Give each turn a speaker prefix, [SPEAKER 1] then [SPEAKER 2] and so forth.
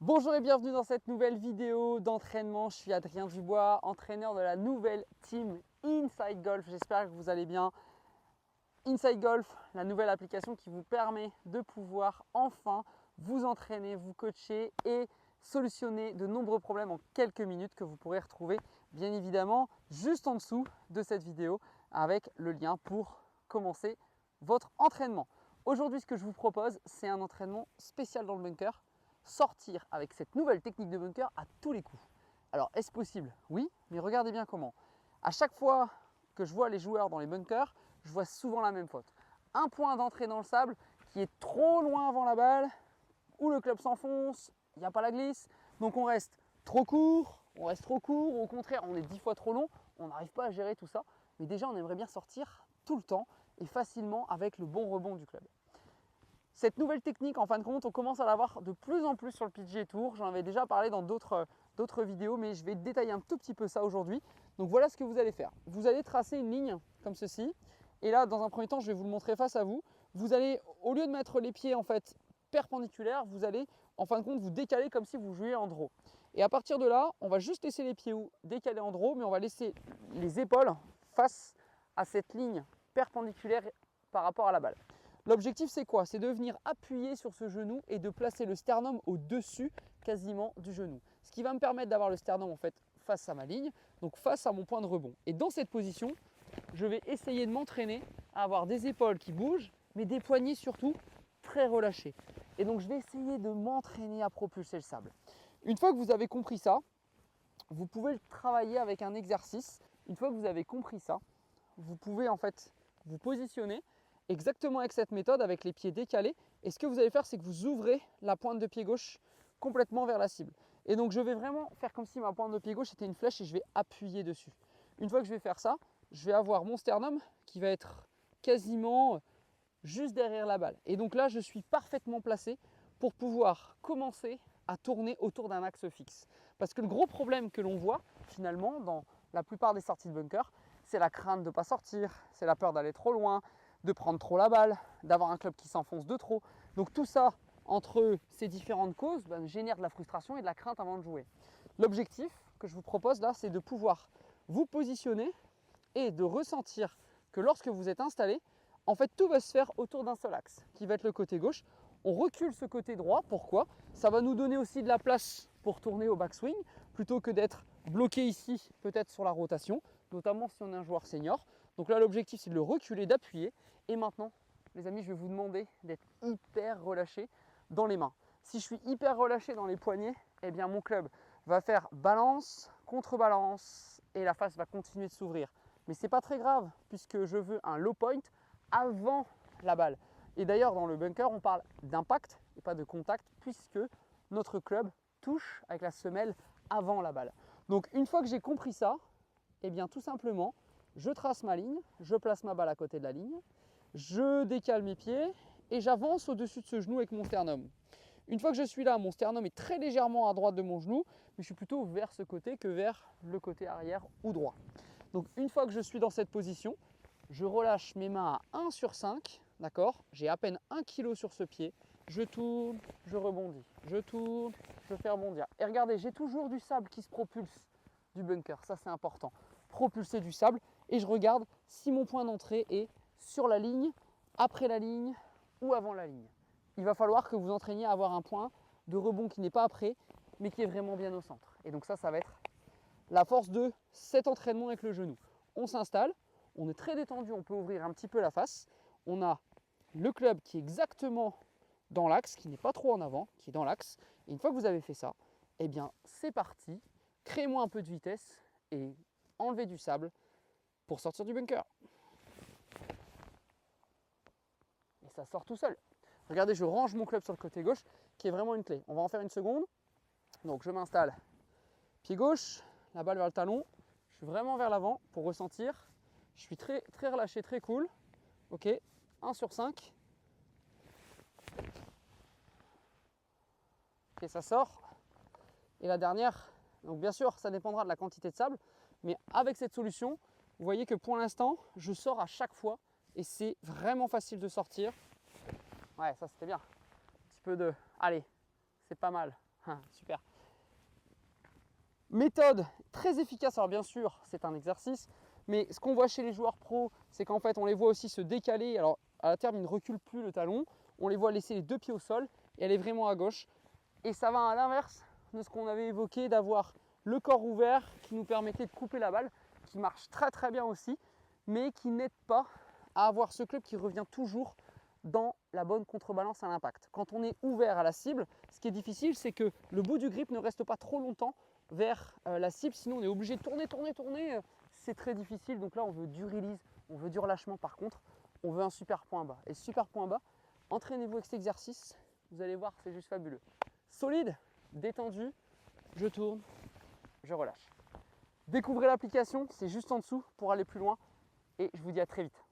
[SPEAKER 1] Bonjour et bienvenue dans cette nouvelle vidéo d'entraînement. Je suis Adrien Dubois, entraîneur de la nouvelle team Inside Golf. J'espère que vous allez bien. Inside Golf, la nouvelle application qui vous permet de pouvoir enfin vous entraîner, vous coacher et solutionner de nombreux problèmes en quelques minutes que vous pourrez retrouver bien évidemment juste en dessous de cette vidéo avec le lien pour commencer votre entraînement. Aujourd'hui, ce que je vous propose, c'est un entraînement spécial dans le bunker. Sortir avec cette nouvelle technique de bunker à tous les coups. Alors, est-ce possible? Oui, mais regardez bien comment. À chaque fois que je vois les joueurs dans les bunkers, je vois souvent la même faute. Un point d'entrée dans le sable qui est trop loin avant la balle, où le club s'enfonce, il n'y a pas la glisse, donc on reste trop court, au contraire, on est 10 fois trop long, on n'arrive pas à gérer tout ça. Mais déjà, on aimerait bien sortir tout le temps et facilement avec le bon rebond du club. Cette nouvelle technique, en fin de compte, on commence à l'avoir de plus en plus sur le PGA Tour. J'en avais déjà parlé dans d'autres vidéos, mais je vais détailler un tout petit peu ça aujourd'hui. Donc voilà ce que vous allez faire. Vous allez tracer une ligne comme ceci. Et là, dans un premier temps, je vais vous le montrer face à vous. Vous allez, au lieu de mettre les pieds en fait perpendiculaires, vous allez en fin de compte vous décaler comme si vous jouiez en draw. Et à partir de là, on va juste laisser les pieds décalés en draw, mais on va laisser les épaules face à cette ligne perpendiculaire par rapport à la balle. L'objectif, c'est quoi? C'est de venir appuyer sur ce genou et de placer le sternum au-dessus quasiment du genou. Ce qui va me permettre d'avoir le sternum en fait face à ma ligne, donc face à mon point de rebond. Et dans cette position, je vais essayer de m'entraîner à avoir des épaules qui bougent, mais des poignets surtout très relâchés. Et donc, je vais essayer de m'entraîner à propulser le sable. Une fois que vous avez compris ça, vous pouvez le travailler avec un exercice. Une fois que vous avez compris ça, vous pouvez en fait vous positionner exactement avec cette méthode, avec les pieds décalés. Et ce que vous allez faire, c'est que vous ouvrez la pointe de pied gauche complètement vers la cible. Et donc, je vais vraiment faire comme si ma pointe de pied gauche était une flèche et je vais appuyer dessus. Une fois que je vais faire ça, je vais avoir mon sternum qui va être quasiment juste derrière la balle. Et donc là, je suis parfaitement placé pour pouvoir commencer à tourner autour d'un axe fixe. Parce que le gros problème que l'on voit finalement dans la plupart des sorties de bunker, c'est la crainte de ne pas sortir, c'est la peur d'aller trop loin, de prendre trop la balle, d'avoir un club qui s'enfonce de trop. Donc tout ça, entre ces différentes causes, génère de la frustration et de la crainte avant de jouer. L'objectif que je vous propose là, c'est de pouvoir vous positionner et de ressentir que lorsque vous êtes installé, en fait tout va se faire autour d'un seul axe, qui va être le côté gauche. On recule ce côté droit, pourquoi? Ça va nous donner aussi de la place pour tourner au backswing, plutôt que d'être bloqué ici, peut-être sur la rotation, notamment si on est un joueur senior. Donc là, l'objectif, c'est de le reculer, d'appuyer. Et maintenant, les amis, je vais vous demander d'être hyper relâché dans les mains. Si je suis hyper relâché dans les poignets, eh bien mon club va faire balance, contrebalance, et la face va continuer de s'ouvrir. Mais ce n'est pas très grave, puisque je veux un low point avant la balle. Et d'ailleurs, dans le bunker, on parle d'impact et pas de contact, puisque notre club touche avec la semelle avant la balle. Donc une fois que j'ai compris ça, eh bien tout simplement, je trace ma ligne, je place ma balle à côté de la ligne, je décale mes pieds et j'avance au-dessus de ce genou avec mon sternum. Une fois que je suis là, mon sternum est très légèrement à droite de mon genou, mais je suis plutôt vers ce côté que vers le côté arrière ou droit. Donc une fois que je suis dans cette position, je relâche mes mains à 1 sur 5, d'accord? J'ai à peine 1 kg sur ce pied, je tourne, je rebondis, je tourne, je fais rebondir. Et regardez, j'ai toujours du sable qui se propulse du bunker, ça c'est important. Propulser du sable et je regarde si mon point d'entrée est sur la ligne, après la ligne ou avant la ligne. Il va falloir que vous entraîniez à avoir un point de rebond qui n'est pas après, mais qui est vraiment bien au centre. Et donc ça va être la force de cet entraînement avec le genou. On s'installe, on est très détendu, on peut ouvrir un petit peu la face. On a le club qui est exactement dans l'axe, qui n'est pas trop en avant, qui est dans l'axe. Et une fois que vous avez fait ça, eh bien c'est parti. Créez-moi un peu de vitesse et enlevez du sable pour sortir du bunker. Et ça sort tout seul. Regardez, je range mon club sur le côté gauche, qui est vraiment une clé. On va en faire une seconde. Donc je m'installe, pied gauche, la balle vers le talon. Je suis vraiment vers l'avant pour ressentir. Je suis très, très relâché, très cool. Ok, 1 sur 5. Ok, ça sort. Et la dernière, donc bien sûr, ça dépendra de la quantité de sable. Mais avec cette solution, vous voyez que pour l'instant, je sors à chaque fois. Et c'est vraiment facile de sortir. Ouais, ça c'était bien. Un petit peu de... Allez, c'est pas mal. Super. Méthode très efficace. Alors bien sûr, c'est un exercice, mais ce qu'on voit chez les joueurs pros, c'est qu'en fait, on les voit aussi se décaler. Alors à terme, ils ne reculent plus le talon. On les voit laisser les 2 pieds au sol et aller vraiment à gauche. Et ça va à l'inverse de ce qu'on avait évoqué, d'avoir le corps ouvert qui nous permettait de couper la balle, qui marche très très bien aussi, mais qui n'aide pas à avoir ce club qui revient toujours dans la bonne contrebalance à l'impact. Quand on est ouvert à la cible, ce qui est difficile, c'est que le bout du grip ne reste pas trop longtemps vers la cible, sinon on est obligé de tourner, c'est très difficile. Donc là, on veut du release, on veut du relâchement. Par contre, on veut un super point bas. Et super point bas, entraînez-vous avec cet exercice, vous allez voir, c'est juste fabuleux. Solide, détendu, je tourne, je relâche. Découvrez l'application, c'est juste en dessous pour aller plus loin et je vous dis à très vite.